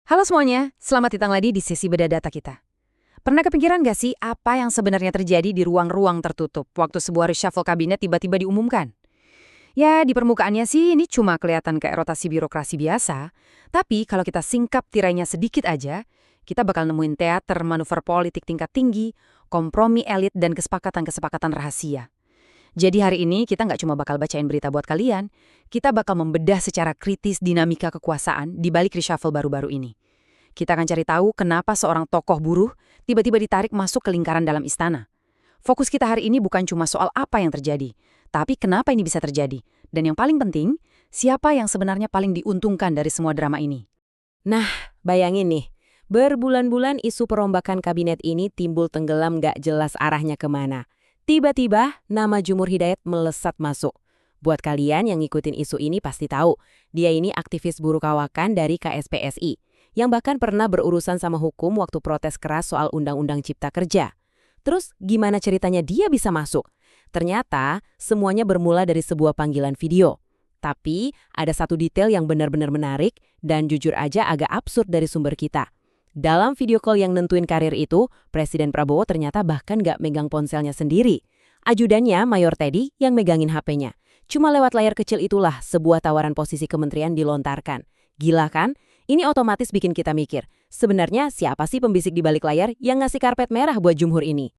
Halo semuanya, selamat datang lagi di sesi bedah data kita. Pernah kepikiran gak sih apa yang sebenarnya terjadi di ruang-ruang tertutup waktu sebuah reshuffle kabinet tiba-tiba diumumkan? Ya, di permukaannya sih ini cuma kelihatan kayak rotasi birokrasi biasa, tapi kalau kita singkap tirainya sedikit aja, kita bakal nemuin teater manuver politik tingkat tinggi, kompromi elit, dan kesepakatan-kesepakatan rahasia. Jadi hari ini kita nggak cuma bakal bacain berita buat kalian, kita bakal membedah secara kritis dinamika kekuasaan di balik reshuffle baru-baru ini. Kita akan cari tahu kenapa seorang tokoh buruh tiba-tiba ditarik masuk ke lingkaran dalam istana. Fokus kita hari ini bukan cuma soal apa yang terjadi, tapi kenapa ini bisa terjadi. Dan yang paling penting, siapa yang sebenarnya paling diuntungkan dari semua drama ini. Nah, bayangin nih, berbulan-bulan isu perombakan kabinet ini timbul tenggelam gak jelas arahnya kemana. Tiba-tiba, nama Jumhur Hidayat melesat masuk. Buat kalian yang ngikutin isu ini pasti tahu, dia ini aktivis buruh kawakan dari KSPSI, yang bahkan pernah berurusan sama hukum waktu protes keras soal Undang-Undang Cipta Kerja. Terus, gimana ceritanya dia bisa masuk? Ternyata, semuanya bermula dari sebuah panggilan video. Tapi, ada satu detail yang benar-benar menarik dan jujur aja agak absurd dari sumber kita. Dalam video call yang nentuin karir itu, Presiden Prabowo ternyata bahkan gak megang ponselnya sendiri. Ajudannya, Mayor Teddy, yang megangin HP-nya. Cuma lewat layar kecil itulah sebuah tawaran posisi kementerian dilontarkan. Gila kan? Ini otomatis bikin kita mikir, sebenarnya siapa sih pembisik di balik layar yang ngasih karpet merah buat Jumhur ini?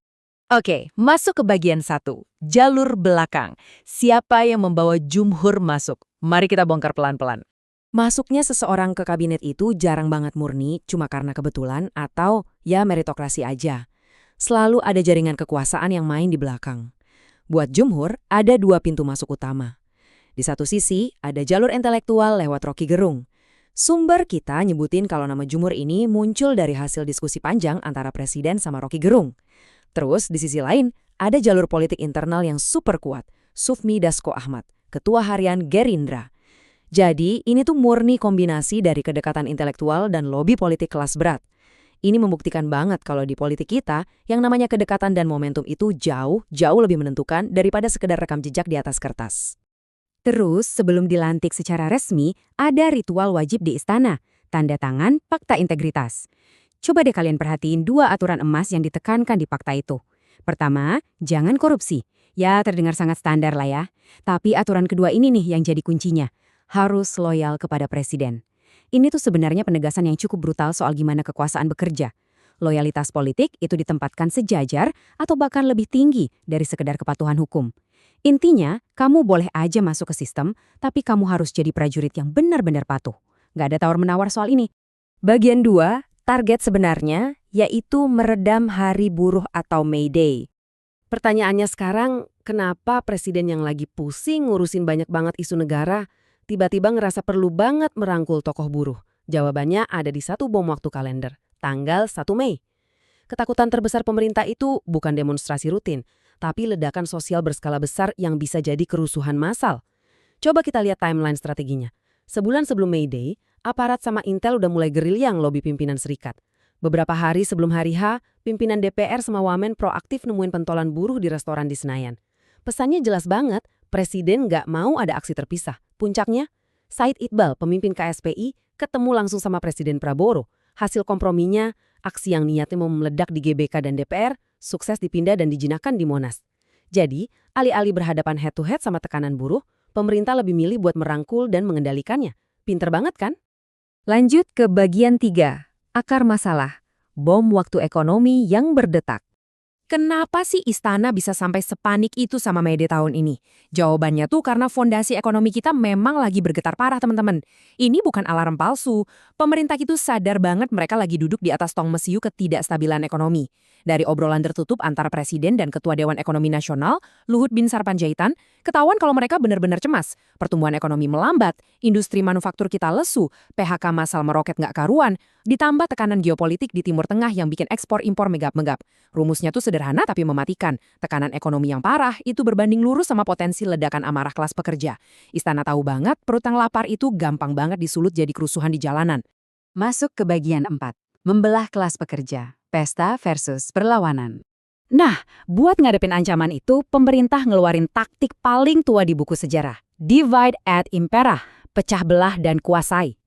Oke, masuk ke bagian 1, jalur belakang. Siapa yang membawa Jumhur masuk? Mari kita bongkar pelan-pelan. Masuknya seseorang ke kabinet itu jarang banget murni cuma karena kebetulan atau ya meritokrasi aja. Selalu ada jaringan kekuasaan yang main di belakang. Buat Jumhur, ada 2 pintu masuk utama. Di satu sisi, ada jalur intelektual lewat Rocky Gerung. Sumber kita nyebutin kalau nama Jumhur ini muncul dari hasil diskusi panjang antara Presiden sama Rocky Gerung. Terus, di sisi lain, ada jalur politik internal yang super kuat, Sufmi Dasko Ahmad, Ketua Harian Gerindra. Jadi, ini tuh murni kombinasi dari kedekatan intelektual dan lobi politik kelas berat. Ini membuktikan banget kalau di politik kita, yang namanya kedekatan dan momentum itu jauh lebih menentukan daripada sekedar rekam jejak di atas kertas. Terus, sebelum dilantik secara resmi, ada ritual wajib di istana, tanda tangan Fakta Integritas. Coba deh kalian perhatiin 2 aturan emas yang ditekankan di fakta itu. Pertama, jangan korupsi. Ya, terdengar sangat standar lah ya. Tapi aturan kedua ini nih yang jadi kuncinya. Harus loyal kepada presiden. Ini tuh sebenarnya penegasan yang cukup brutal soal gimana kekuasaan bekerja. Loyalitas politik itu ditempatkan sejajar atau bahkan lebih tinggi dari sekedar kepatuhan hukum. Intinya, kamu boleh aja masuk ke sistem, tapi kamu harus jadi prajurit yang benar-benar patuh. Nggak ada tawar-menawar soal ini. Bagian 2, target sebenarnya, yaitu meredam Hari Buruh atau May Day. Pertanyaannya sekarang, kenapa presiden yang lagi pusing ngurusin banyak banget isu negara, tiba-tiba ngerasa perlu banget merangkul tokoh buruh? Jawabannya ada di satu bom waktu kalender, tanggal 1 Mei. Ketakutan terbesar pemerintah itu bukan demonstrasi rutin, tapi ledakan sosial berskala besar yang bisa jadi kerusuhan massal. Coba kita lihat timeline strateginya. Sebulan sebelum May Day, aparat sama Intel udah mulai gerilya ngelobi pimpinan serikat. Beberapa hari sebelum hari H, pimpinan DPR sama Wamen proaktif nemuin pentolan buruh di restoran di Senayan. Pesannya jelas banget, Presiden nggak mau ada aksi terpisah. Puncaknya, Said Iqbal, pemimpin KSPI, ketemu langsung sama Presiden Prabowo. Hasil komprominya, aksi yang niatnya mau meledak di GBK dan DPR, sukses dipindah dan dijinakkan di Monas. Jadi, alih-alih berhadapan head-to-head sama tekanan buruh, pemerintah lebih milih buat merangkul dan mengendalikannya. Pinter banget kan? Lanjut ke bagian 3, akar masalah. Bom waktu ekonomi yang berdetak. Kenapa sih istana bisa sampai sepanik itu sama May Day tahun ini? Jawabannya tuh karena fondasi ekonomi kita memang lagi bergetar parah, teman-teman. Ini bukan alarm palsu. Pemerintah itu sadar banget mereka lagi duduk di atas tong mesiu ketidakstabilan ekonomi. Dari obrolan tertutup antara Presiden dan Ketua Dewan Ekonomi Nasional, Luhut Bin Sarpanjaitan, ketahuan kalau mereka benar-benar cemas. Pertumbuhan ekonomi melambat, industri manufaktur kita lesu, PHK massal meroket nggak karuan, ditambah tekanan geopolitik di Timur Tengah yang bikin ekspor-impor megap-megap. Rumusnya tuh sederhana tapi mematikan. Tekanan ekonomi yang parah itu berbanding lurus sama potensi ledakan amarah kelas pekerja. Istana tahu banget perut yang lapar itu gampang banget disulut jadi kerusuhan di jalanan. Masuk ke bagian 4, membelah kelas pekerja. Pesta versus perlawanan. Nah, buat ngadepin ancaman itu, pemerintah ngeluarin taktik paling tua di buku sejarah. Divide et impera, pecah belah dan kuasai.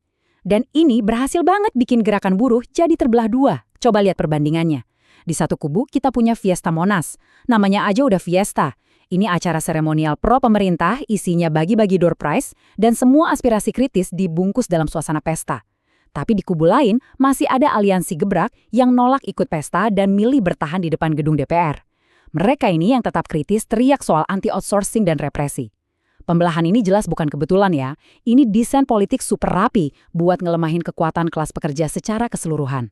Dan ini berhasil banget bikin gerakan buruh jadi terbelah dua. Coba lihat perbandingannya. Di satu kubu kita punya Fiesta Monas. Namanya aja udah Fiesta. Ini acara seremonial pro pemerintah, isinya bagi-bagi door prize, dan semua aspirasi kritis dibungkus dalam suasana pesta. Tapi di kubu lain, masih ada aliansi gebrak yang nolak ikut pesta dan milih bertahan di depan gedung DPR. Mereka ini yang tetap kritis teriak soal anti-outsourcing dan represi. Pembelahan ini jelas bukan kebetulan ya. Ini desain politik super rapi buat ngelemahin kekuatan kelas pekerja secara keseluruhan.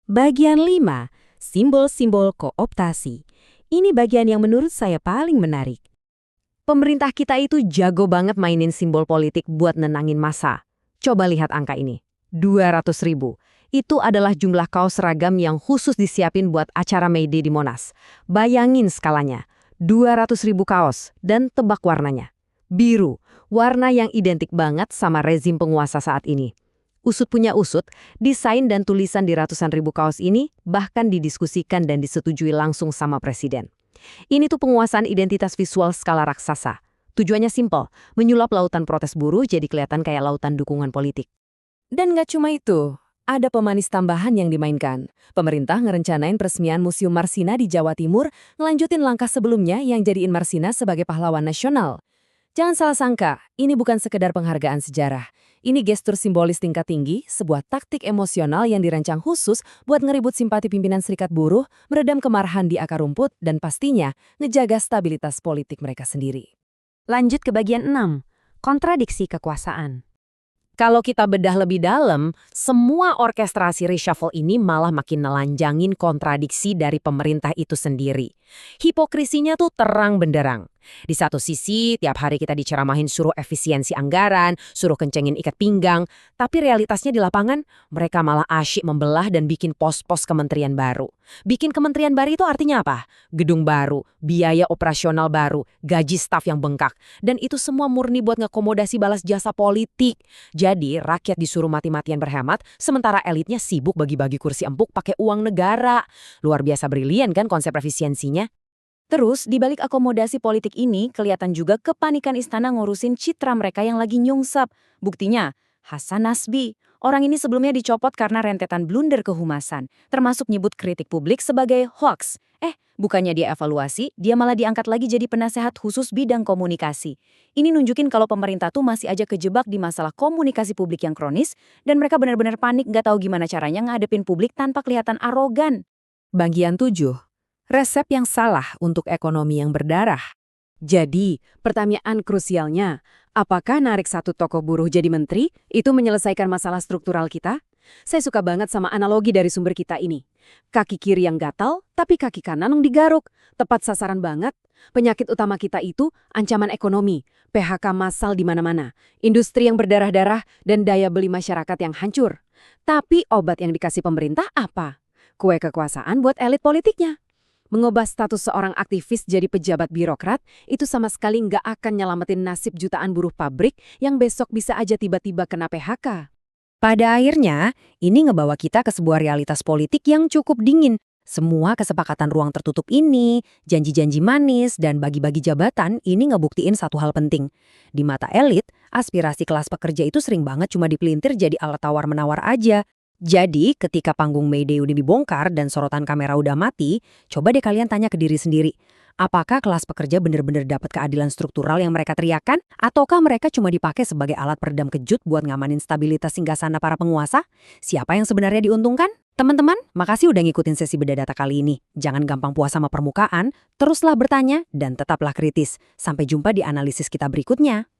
Bagian 5, simbol-simbol kooptasi. Ini bagian yang menurut saya paling menarik. Pemerintah kita itu jago banget mainin simbol politik buat nenangin massa. Coba lihat angka ini, 200.000. Itu adalah jumlah kaos seragam yang khusus disiapin buat acara May Day di Monas. Bayangin skalanya, 200.000 kaos dan tebak warnanya. Biru, warna yang identik banget sama rezim penguasa saat ini. Usut punya usut, desain dan tulisan di ratusan ribu kaos ini bahkan didiskusikan dan disetujui langsung sama presiden. Ini tuh penguasaan identitas visual skala raksasa. Tujuannya simpel, menyulap lautan protes buruh jadi kelihatan kayak lautan dukungan politik. Dan nggak cuma itu, ada pemanis tambahan yang dimainkan. Pemerintah ngerencanain peresmian Museum Marsina di Jawa Timur, ngelanjutin langkah sebelumnya yang jadiin Marsina sebagai pahlawan nasional. Jangan salah sangka, ini bukan sekedar penghargaan sejarah. Ini gestur simbolis tingkat tinggi, sebuah taktik emosional yang dirancang khusus buat ngeribut simpati pimpinan serikat buruh, meredam kemarahan di akar rumput, dan pastinya ngejaga stabilitas politik mereka sendiri. Lanjut ke bagian 6, kontradiksi kekuasaan. Kalau kita bedah lebih dalam, semua orkestrasi reshuffle ini malah makin nelanjangin kontradiksi dari pemerintah itu sendiri. Hipokrisinya tuh terang benderang. Di satu sisi, tiap hari kita diceramahin suruh efisiensi anggaran, suruh kencengin ikat pinggang, tapi realitasnya di lapangan, mereka malah asyik membelah dan bikin pos-pos kementerian baru. Bikin kementerian baru itu artinya apa? Gedung baru, biaya operasional baru, gaji staf yang bengkak, dan itu semua murni buat ngakomodasi balas jasa politik. Jadi, rakyat disuruh mati-matian berhemat, sementara elitnya sibuk bagi-bagi kursi empuk pakai uang negara. Luar biasa brilian kan konsep efisiensinya? Terus, di balik akomodasi politik ini, kelihatan juga kepanikan istana ngurusin citra mereka yang lagi nyungsep. Buktinya, Hasan Nasbi. Orang ini sebelumnya dicopot karena rentetan blunder kehumasan, termasuk nyebut kritik publik sebagai hoax. Bukannya dia evaluasi, dia malah diangkat lagi jadi penasehat khusus bidang komunikasi. Ini nunjukin kalau pemerintah tuh masih aja kejebak di masalah komunikasi publik yang kronis, dan mereka benar-benar panik nggak tahu gimana caranya ngadepin publik tanpa kelihatan arogan. Bagian 7. Resep yang salah untuk ekonomi yang berdarah. Jadi, pertanyaan krusialnya, apakah narik satu tokoh buruh jadi menteri itu menyelesaikan masalah struktural kita? Saya suka banget sama analogi dari sumber kita ini. Kaki kiri yang gatal, tapi kaki kanan yang digaruk. Tepat sasaran banget. Penyakit utama kita itu ancaman ekonomi, PHK massal di mana-mana, industri yang berdarah-darah, dan daya beli masyarakat yang hancur. Tapi obat yang dikasih pemerintah apa? Kue kekuasaan buat elit politiknya. Mengubah status seorang aktivis jadi pejabat birokrat, itu sama sekali nggak akan nyelamatin nasib jutaan buruh pabrik yang besok bisa aja tiba-tiba kena PHK. Pada akhirnya, ini ngebawa kita ke sebuah realitas politik yang cukup dingin. Semua kesepakatan ruang tertutup ini, janji-janji manis, dan bagi-bagi jabatan ini ngebuktiin satu hal penting. Di mata elit, aspirasi kelas pekerja itu sering banget cuma dipelintir jadi alat tawar-menawar aja. Jadi, ketika panggung May Day udah dibongkar dan sorotan kamera udah mati, coba deh kalian tanya ke diri sendiri. Apakah kelas pekerja benar-benar dapat keadilan struktural yang mereka teriakan? Ataukah mereka cuma dipakai sebagai alat peredam kejut buat ngamanin stabilitas singgasana para penguasa? Siapa yang sebenarnya diuntungkan? Teman-teman, makasih udah ngikutin sesi bedah data kali ini. Jangan gampang puas sama permukaan, teruslah bertanya, dan tetaplah kritis. Sampai jumpa di analisis kita berikutnya.